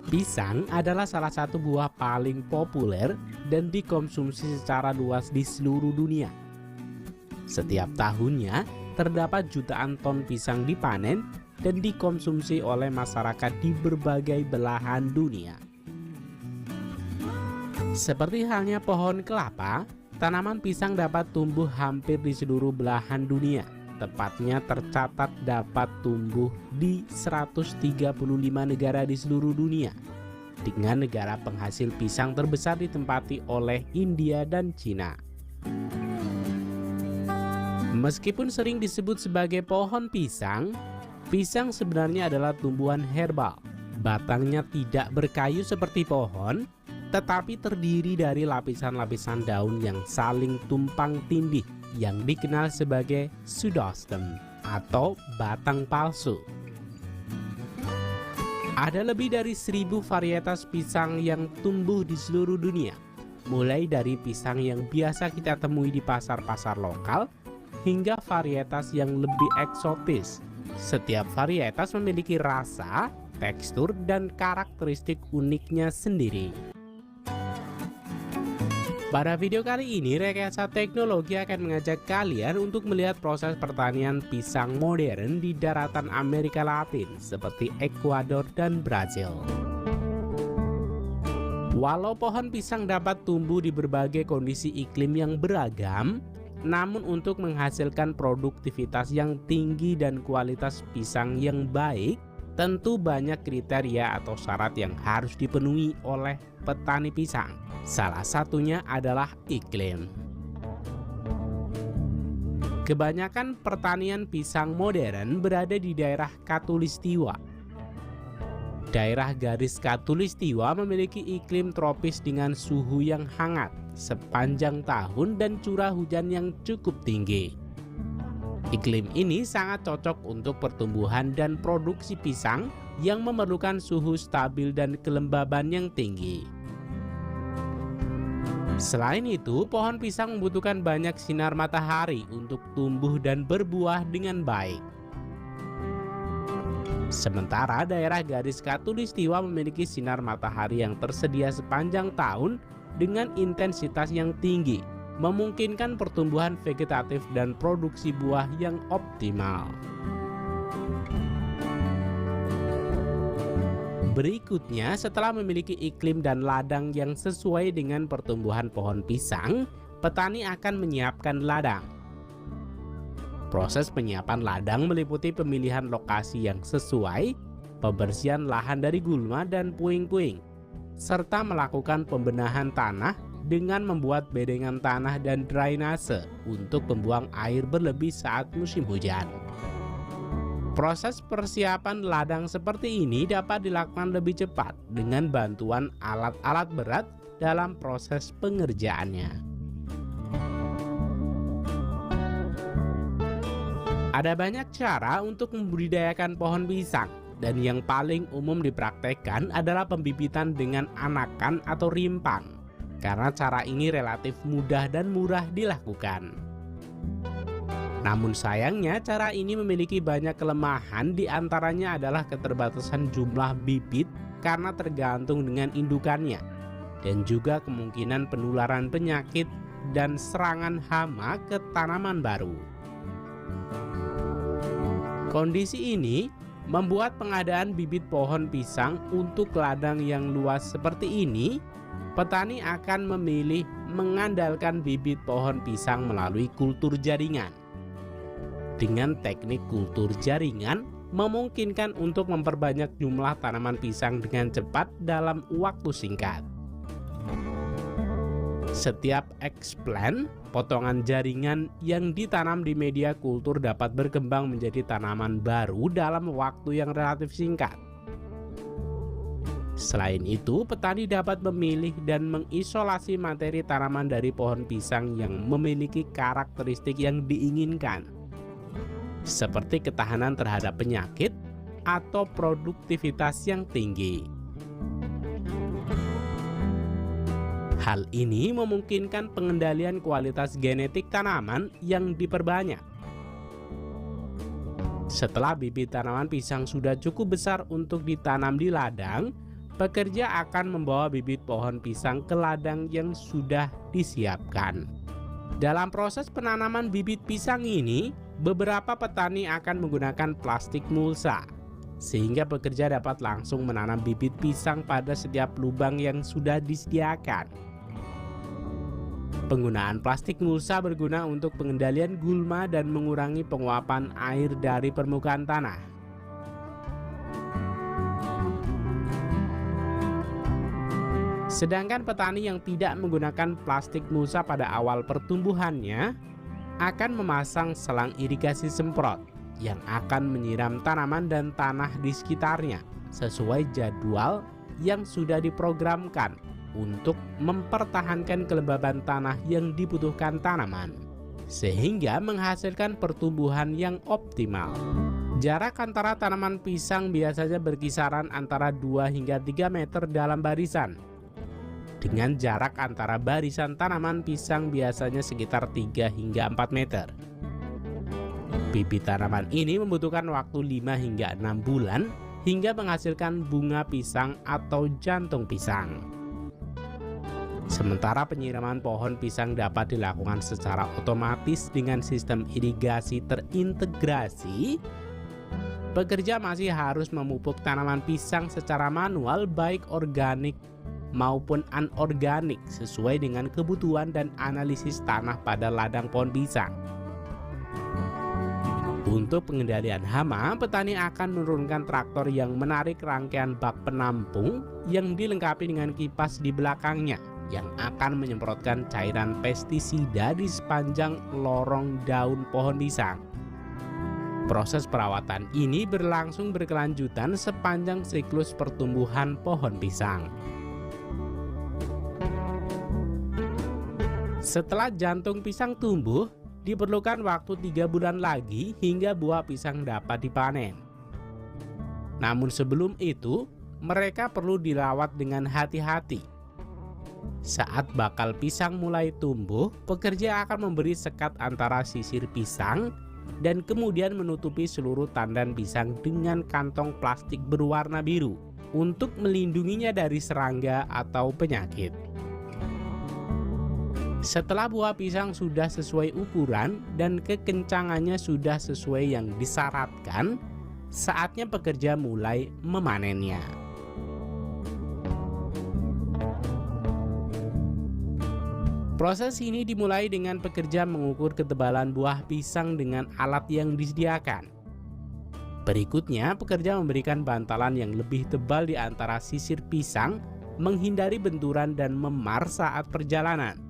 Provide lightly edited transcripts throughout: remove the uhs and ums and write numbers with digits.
Pisang adalah salah satu buah paling populer dan dikonsumsi secara luas di seluruh dunia. Setiap tahunnya, terdapat jutaan ton pisang dipanen dan dikonsumsi oleh masyarakat di berbagai belahan dunia. Seperti halnya pohon kelapa, tanaman pisang dapat tumbuh hampir di seluruh belahan dunia. Tepatnya tercatat dapat tumbuh di 135 negara di seluruh dunia, dengan negara penghasil pisang terbesar ditempati oleh India dan Cina. Meskipun sering disebut sebagai pohon pisang, pisang sebenarnya adalah tumbuhan herbal. Batangnya tidak berkayu seperti pohon, tetapi terdiri dari lapisan-lapisan daun yang saling tumpang tindih, yang dikenal sebagai pseudostem atau batang palsu. Ada lebih dari 1000 varietas pisang yang tumbuh di seluruh dunia, mulai dari pisang yang biasa kita temui di pasar-pasar lokal hingga varietas yang lebih eksotis. Setiap varietas memiliki rasa, tekstur, dan karakteristik uniknya sendiri. Pada video kali ini, Rekayasa Teknologi akan mengajak kalian untuk melihat proses pertanian pisang modern di daratan Amerika Latin seperti Ekuador dan Brazil. Walau pohon pisang dapat tumbuh di berbagai kondisi iklim yang beragam, namun untuk menghasilkan produktivitas yang tinggi dan kualitas pisang yang baik, tentu banyak kriteria atau syarat yang harus dipenuhi oleh petani pisang. Salah satunya adalah iklim. Kebanyakan pertanian pisang modern berada di daerah Khatulistiwa. Daerah garis Khatulistiwa memiliki iklim tropis dengan suhu yang hangat sepanjang tahun dan curah hujan yang cukup tinggi. Iklim ini sangat cocok untuk pertumbuhan dan produksi pisang yang memerlukan suhu stabil dan kelembaban yang tinggi. Selain itu, pohon pisang membutuhkan banyak sinar matahari untuk tumbuh dan berbuah dengan baik. Sementara daerah garis Khatulistiwa memiliki sinar matahari yang tersedia sepanjang tahun dengan intensitas yang tinggi, memungkinkan pertumbuhan vegetatif dan produksi buah yang optimal. Berikutnya, setelah memiliki iklim dan ladang yang sesuai dengan pertumbuhan pohon pisang, petani akan menyiapkan ladang. Proses penyiapan ladang meliputi pemilihan lokasi yang sesuai, pembersihan lahan dari gulma dan puing-puing, serta melakukan pembenahan tanah dengan membuat bedengan tanah dan drainase untuk membuang air berlebih saat musim hujan. Proses persiapan ladang seperti ini dapat dilakukan lebih cepat dengan bantuan alat-alat berat dalam proses pengerjaannya. Ada banyak cara untuk membudidayakan pohon pisang, dan yang paling umum dipraktekkan adalah pembibitan dengan anakan atau rimpang, karena cara ini relatif mudah dan murah dilakukan. Namun sayangnya cara ini memiliki banyak kelemahan, diantaranya adalah keterbatasan jumlah bibit karena tergantung dengan indukannya, dan juga kemungkinan penularan penyakit dan serangan hama ke tanaman baru. Kondisi ini membuat pengadaan bibit pohon pisang untuk ladang yang luas seperti ini, petani akan memilih mengandalkan bibit pohon pisang melalui kultur jaringan. Dengan teknik kultur jaringan, memungkinkan untuk memperbanyak jumlah tanaman pisang dengan cepat dalam waktu singkat. Setiap explant, potongan jaringan yang ditanam di media kultur dapat berkembang menjadi tanaman baru dalam waktu yang relatif singkat. Selain itu, petani dapat memilih dan mengisolasi materi tanaman dari pohon pisang yang memiliki karakteristik yang diinginkan, seperti ketahanan terhadap penyakit atau produktivitas yang tinggi. Hal ini memungkinkan pengendalian kualitas genetik tanaman yang diperbanyak. Setelah bibit tanaman pisang sudah cukup besar untuk ditanam di ladang, Pekerja akan membawa bibit pohon pisang ke ladang yang sudah disiapkan. Dalam proses penanaman bibit pisang ini, beberapa petani akan menggunakan plastik mulsa, sehingga pekerja dapat langsung menanam bibit pisang pada setiap lubang yang sudah disediakan. Penggunaan plastik mulsa berguna untuk pengendalian gulma dan mengurangi penguapan air dari permukaan tanah. Sedangkan petani yang tidak menggunakan plastik mulsa pada awal pertumbuhannya akan memasang selang irigasi semprot yang akan menyiram tanaman dan tanah di sekitarnya sesuai jadwal yang sudah diprogramkan untuk mempertahankan kelembaban tanah yang dibutuhkan tanaman, sehingga menghasilkan pertumbuhan yang optimal. Jarak antara tanaman pisang biasanya berkisaran antara 2 hingga 3 meter dalam barisan, dengan jarak antara barisan tanaman pisang biasanya sekitar 3 hingga 4 meter. Bibit tanaman ini membutuhkan waktu 5 hingga 6 bulan hingga menghasilkan bunga pisang atau jantung pisang. Sementara penyiraman pohon pisang dapat dilakukan secara otomatis dengan sistem irigasi terintegrasi, pekerja masih harus memupuk tanaman pisang secara manual baik organik maupun anorganik sesuai dengan kebutuhan dan analisis tanah pada ladang pohon pisang. Untuk pengendalian hama, petani akan menurunkan traktor yang menarik rangkaian bak penampung yang dilengkapi dengan kipas di belakangnya yang akan menyemprotkan cairan pestisida di sepanjang lorong daun pohon pisang. Proses perawatan ini berlangsung berkelanjutan sepanjang siklus pertumbuhan pohon pisang. Setelah jantung pisang tumbuh, diperlukan waktu 3 bulan lagi hingga buah pisang dapat dipanen. Namun sebelum itu, mereka perlu dirawat dengan hati-hati. Saat bakal pisang mulai tumbuh, pekerja akan memberi sekat antara sisir pisang dan kemudian menutupi seluruh tandan pisang dengan kantong plastik berwarna biru untuk melindunginya dari serangga atau penyakit. Setelah buah pisang sudah sesuai ukuran dan kekencangannya sudah sesuai yang disyaratkan, saatnya pekerja mulai memanennya. Proses ini dimulai dengan pekerja mengukur ketebalan buah pisang dengan alat yang disediakan. Berikutnya, pekerja memberikan bantalan yang lebih tebal di antara sisir pisang, menghindari benturan dan memar saat perjalanan.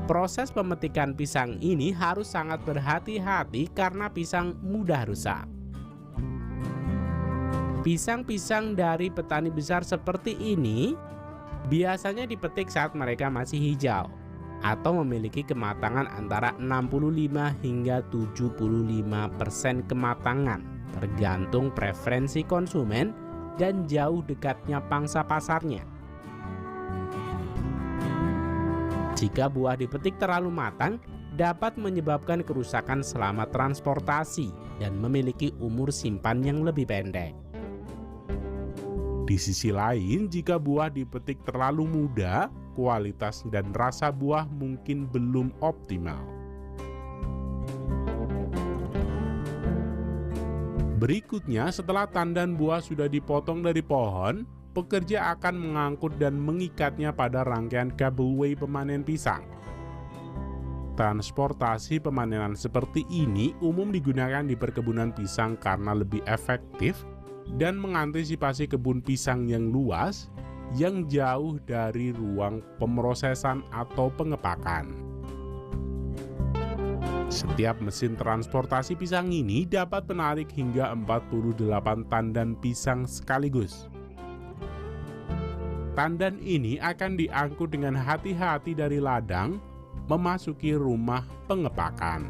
Proses pemetikan pisang ini harus sangat berhati-hati karena pisang mudah rusak. Pisang-pisang dari petani besar seperti ini biasanya dipetik saat mereka masih hijau atau memiliki kematangan antara 65 hingga 75% kematangan, tergantung preferensi konsumen dan jauh dekatnya pangsa pasarnya. Jika buah dipetik terlalu matang, dapat menyebabkan kerusakan selama transportasi dan memiliki umur simpan yang lebih pendek. Di sisi lain, jika buah dipetik terlalu muda, kualitas dan rasa buah mungkin belum optimal. Berikutnya, setelah tandan buah sudah dipotong dari pohon, pekerja akan mengangkut dan mengikatnya pada rangkaian cableway pemanen pisang. Transportasi pemanenan seperti ini umum digunakan di perkebunan pisang karena lebih efektif dan mengantisipasi kebun pisang yang luas yang jauh dari ruang pemrosesan atau pengepakan. Setiap mesin transportasi pisang ini dapat menarik hingga 48 tandan pisang sekaligus. Tandan ini akan diangkut dengan hati-hati dari ladang memasuki rumah pengepakan.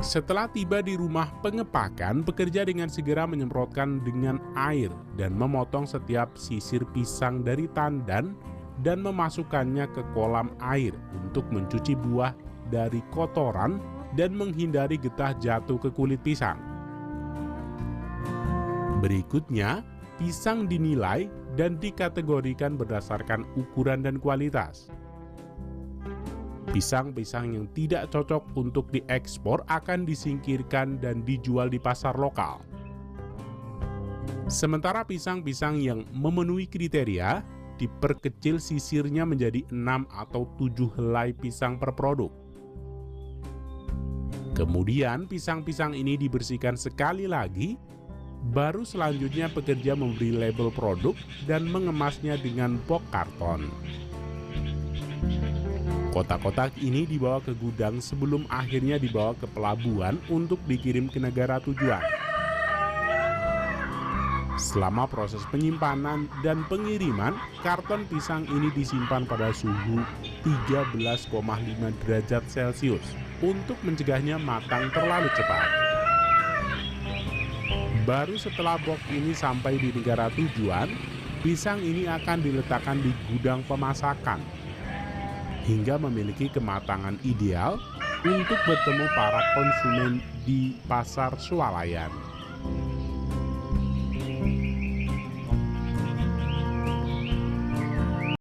Setelah tiba di rumah pengepakan, pekerja dengan segera menyemprotkan dengan air dan memotong setiap sisir pisang dari tandan dan memasukkannya ke kolam air untuk mencuci buah dari kotoran dan menghindari getah jatuh ke kulit pisang. Berikutnya, pisang dinilai dan dikategorikan berdasarkan ukuran dan kualitas. Pisang-pisang yang tidak cocok untuk diekspor akan disingkirkan dan dijual di pasar lokal. Sementara pisang-pisang yang memenuhi kriteria diperkecil sisirnya menjadi 6 atau 7 helai pisang per produk. Kemudian pisang-pisang ini dibersihkan sekali lagi, baru selanjutnya pekerja memberi label produk dan mengemasnya dengan box karton. Kotak-kotak ini dibawa ke gudang sebelum akhirnya dibawa ke pelabuhan untuk dikirim ke negara tujuan. Selama proses penyimpanan dan pengiriman, karton pisang ini disimpan pada suhu 13,5 derajat Celcius untuk mencegahnya matang terlalu cepat. Baru setelah box ini sampai di negara tujuan, pisang ini akan diletakkan di gudang pemasakan hingga memiliki kematangan ideal untuk bertemu para konsumen di pasar swalayan.